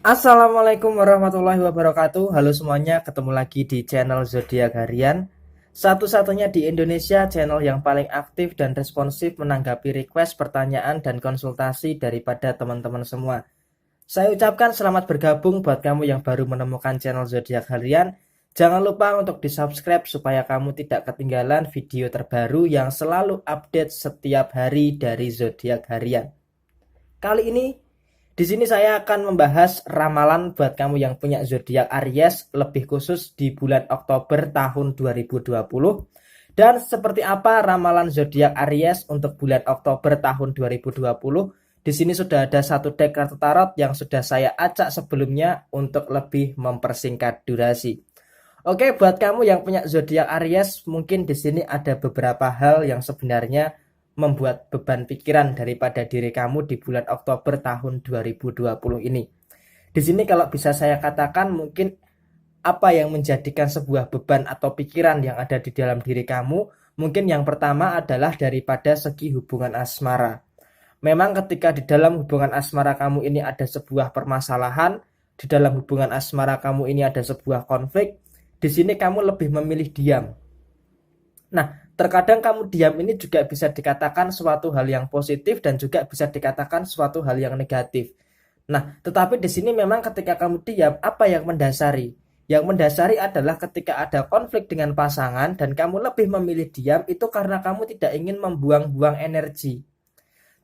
Assalamualaikum warahmatullahi wabarakatuh. Halo semuanya, ketemu lagi di channel Zodiak Harian. Satu-satunya di Indonesia channel yang paling aktif dan responsif menanggapi request, pertanyaan, dan konsultasi daripada teman-teman semua. Saya ucapkan selamat bergabung buat kamu yang baru menemukan channel Zodiak Harian. Jangan lupa untuk di-subscribe supaya kamu tidak ketinggalan video terbaru yang selalu update setiap hari dari Zodiak Harian. Kali ini di sini saya akan membahas ramalan buat kamu yang punya zodiak Aries, lebih khusus di bulan Oktober tahun 2020. Dan seperti apa ramalan zodiak Aries untuk bulan Oktober tahun 2020? Di sini sudah ada satu deck kartu tarot yang sudah saya acak sebelumnya untuk lebih mempersingkat durasi. Oke, buat kamu yang punya zodiak Aries, mungkin di sini ada beberapa hal yang sebenarnya membuat beban pikiran daripada diri kamu di bulan Oktober tahun 2020 ini. Di sini kalau bisa saya katakan mungkin apa yang menjadikan sebuah beban atau pikiran yang ada di dalam diri kamu, mungkin yang pertama adalah daripada segi hubungan asmara. Memang ketika di dalam hubungan asmara kamu ini ada sebuah permasalahan, di dalam hubungan asmara kamu ini ada sebuah konflik, di sini kamu lebih memilih diam. Nah, terkadang kamu diam ini juga bisa dikatakan suatu hal yang positif dan juga bisa dikatakan suatu hal yang negatif. Nah, tetapi di sini memang ketika kamu diam, apa yang mendasari? Yang mendasari adalah ketika ada konflik dengan pasangan dan kamu lebih memilih diam itu karena kamu tidak ingin membuang-buang energi,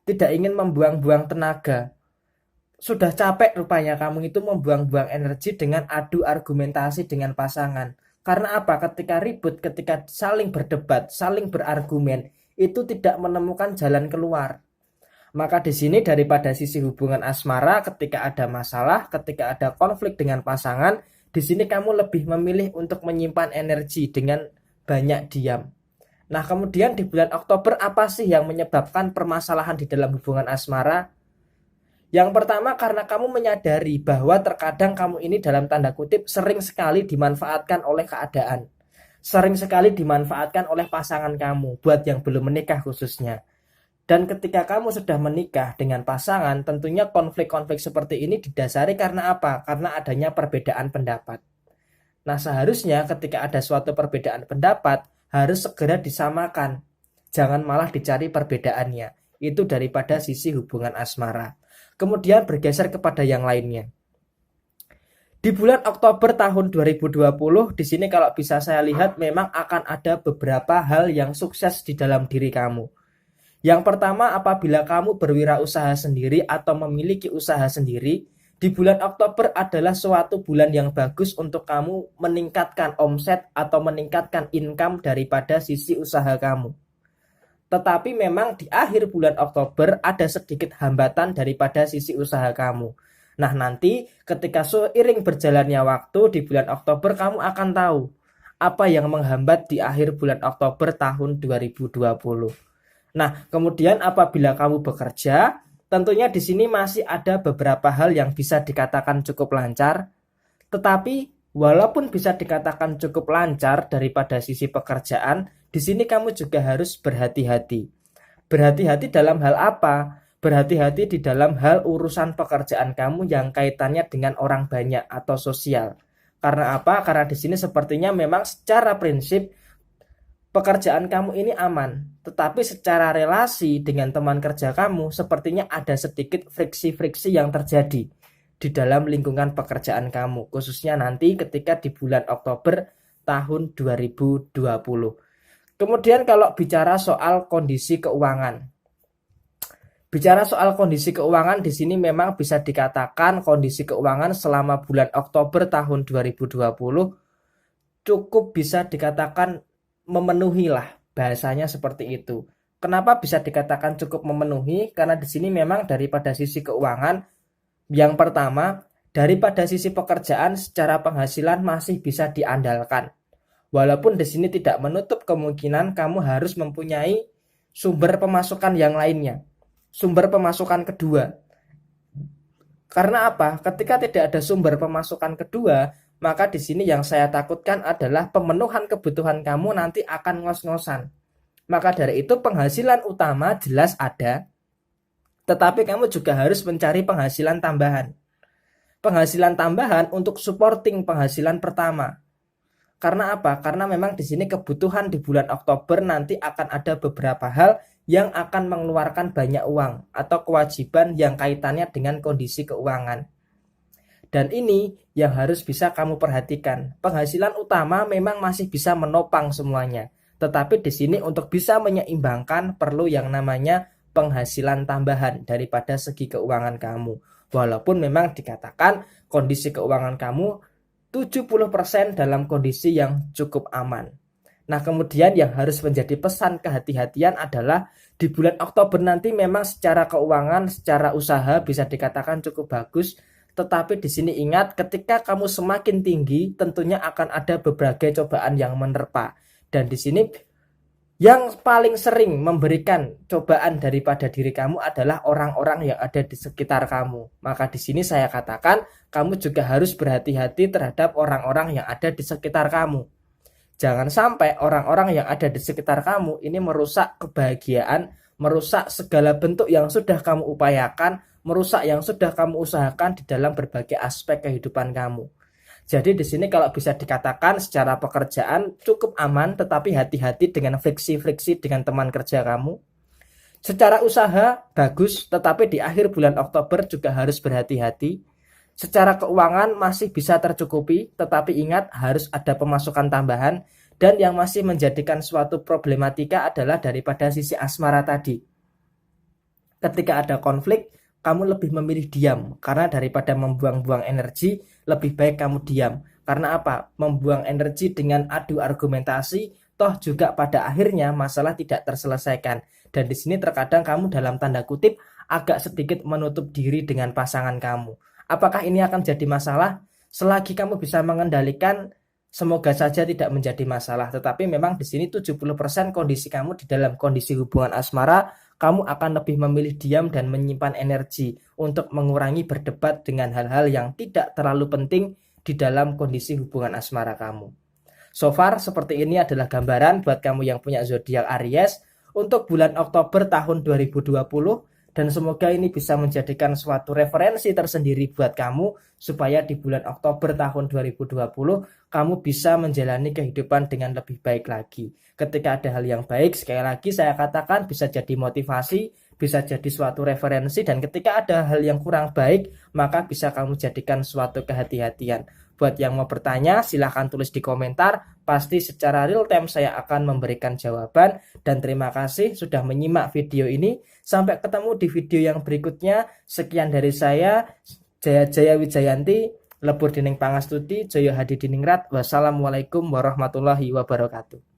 tidak ingin membuang-buang tenaga. Sudah capek rupanya kamu itu membuang-buang energi dengan adu argumentasi dengan pasangan. Karena apa? Ketika ribut, ketika saling berdebat, saling berargumen, itu tidak menemukan jalan keluar. Maka di sini daripada sisi hubungan asmara, ketika ada masalah, ketika ada konflik dengan pasangan, di sini kamu lebih memilih untuk menyimpan energi dengan banyak diam. Nah, kemudian di bulan Oktober apa sih yang menyebabkan permasalahan di dalam hubungan asmara? Yang pertama karena kamu menyadari bahwa terkadang kamu ini dalam tanda kutip sering sekali dimanfaatkan oleh keadaan. Sering sekali dimanfaatkan oleh pasangan kamu, buat yang belum menikah khususnya. Dan ketika kamu sudah menikah dengan pasangan, tentunya konflik-konflik seperti ini didasari karena apa? Karena adanya perbedaan pendapat. Nah, seharusnya ketika ada suatu perbedaan pendapat, harus segera disamakan. Jangan malah dicari perbedaannya. Itu daripada sisi hubungan asmara. Kemudian bergeser kepada yang lainnya. Di bulan Oktober tahun 2020, di sini kalau bisa saya lihat memang akan ada beberapa hal yang sukses di dalam diri kamu. Yang pertama, apabila kamu berwirausaha sendiri atau memiliki usaha sendiri, di bulan Oktober adalah suatu bulan yang bagus untuk kamu meningkatkan omset atau meningkatkan income daripada sisi usaha kamu. Tetapi memang di akhir bulan Oktober ada sedikit hambatan daripada sisi usaha kamu. Nah, nanti ketika seiring berjalannya waktu di bulan Oktober kamu akan tahu apa yang menghambat di akhir bulan Oktober tahun 2020. Nah, kemudian apabila kamu bekerja, tentunya di sini masih ada beberapa hal yang bisa dikatakan cukup lancar, tetapi walaupun bisa dikatakan cukup lancar daripada sisi pekerjaan, di sini kamu juga harus berhati-hati. Berhati-hati dalam hal apa? Berhati-hati di dalam hal urusan pekerjaan kamu yang kaitannya dengan orang banyak atau sosial. Karena apa? Karena di sini sepertinya memang secara prinsip pekerjaan kamu ini aman, tetapi secara relasi dengan teman kerja kamu sepertinya ada sedikit friksi-friksi yang terjadi di dalam lingkungan pekerjaan kamu, khususnya nanti ketika di bulan Oktober tahun 2020. Kemudian kalau bicara soal kondisi keuangan. Bicara soal kondisi keuangan di sini memang bisa dikatakan kondisi keuangan selama bulan Oktober tahun 2020 cukup bisa dikatakan memenuhi lah, bahasanya seperti itu. Kenapa bisa dikatakan cukup memenuhi? Karena di sini memang daripada sisi keuangan, yang pertama, daripada sisi pekerjaan secara penghasilan masih bisa diandalkan. Walaupun di sini tidak menutup kemungkinan kamu harus mempunyai sumber pemasukan yang lainnya. Sumber pemasukan kedua. Karena apa? Ketika tidak ada sumber pemasukan kedua, maka di sini yang saya takutkan adalah pemenuhan kebutuhan kamu nanti akan ngos-ngosan. Maka dari itu penghasilan utama jelas ada, tetapi kamu juga harus mencari penghasilan tambahan. penghasilan tambahan untuk supporting penghasilan pertama. Karena apa? Karena memang di sini kebutuhan di bulan Oktober nanti akan ada beberapa hal yang akan mengeluarkan banyak uang atau kewajiban yang kaitannya dengan kondisi keuangan. Dan ini yang harus bisa kamu perhatikan. Penghasilan utama memang masih bisa menopang semuanya. Tetapi di sini untuk bisa menyeimbangkan perlu yang namanya penghasilan tambahan daripada segi keuangan kamu. Walaupun memang dikatakan kondisi keuangan kamu 70% dalam kondisi yang cukup aman. Nah, kemudian yang harus menjadi pesan kehati-hatian adalah di bulan Oktober nanti memang secara keuangan, secara usaha bisa dikatakan cukup bagus, tetapi di sini ingat ketika kamu semakin tinggi tentunya akan ada berbagai cobaan yang menerpa. Dan di sini yang paling sering memberikan cobaan daripada diri kamu adalah orang-orang yang ada di sekitar kamu. Maka di sini saya katakan, kamu juga harus berhati-hati terhadap orang-orang yang ada di sekitar kamu. Jangan sampai orang-orang yang ada di sekitar kamu ini merusak kebahagiaan, merusak segala bentuk yang sudah kamu upayakan, merusak yang sudah kamu usahakan di dalam berbagai aspek kehidupan kamu. Jadi di sini kalau bisa dikatakan secara pekerjaan cukup aman, tetapi hati-hati dengan friksi-friksi dengan teman kerja kamu. Secara usaha bagus, tetapi di akhir bulan Oktober juga harus berhati-hati. Secara keuangan masih bisa tercukupi, tetapi ingat harus ada pemasukan tambahan. Dan yang masih menjadikan suatu problematika adalah daripada sisi asmara tadi. Ketika ada konflik, kamu lebih memilih diam, karena daripada membuang-buang energi, lebih baik kamu diam. Karena apa? Membuang energi dengan adu argumentasi, toh juga pada akhirnya masalah tidak terselesaikan. Dan di sini terkadang kamu dalam tanda kutip agak sedikit menutup diri dengan pasangan kamu. Apakah ini akan jadi masalah? Selagi kamu bisa mengendalikan, semoga saja tidak menjadi masalah. Tetapi memang di sini 70% kondisi kamu di dalam kondisi hubungan asmara, kamu akan lebih memilih diam dan menyimpan energi untuk mengurangi berdebat dengan hal-hal yang tidak terlalu penting di dalam kondisi hubungan asmara kamu. So far seperti ini adalah gambaran buat kamu yang punya zodiak Aries untuk bulan Oktober tahun 2020, dan semoga ini bisa menjadikan suatu referensi tersendiri buat kamu supaya di bulan Oktober tahun 2020 kamu bisa menjalani kehidupan dengan lebih baik lagi. Ketika ada hal yang baik, sekali lagi saya katakan bisa jadi motivasi, bisa jadi suatu referensi, dan ketika ada hal yang kurang baik, maka bisa kamu jadikan suatu kehati-hatian. Buat yang mau bertanya, silahkan tulis di komentar. Pasti secara real time saya akan memberikan jawaban. Dan terima kasih sudah menyimak video ini. Sampai ketemu di video yang berikutnya. Sekian dari saya, Jaya Jaya Wijayanti, Lebur Dining Pangastuti, Joyo Hadi Diningrat. Wassalamualaikum warahmatullahi wabarakatuh.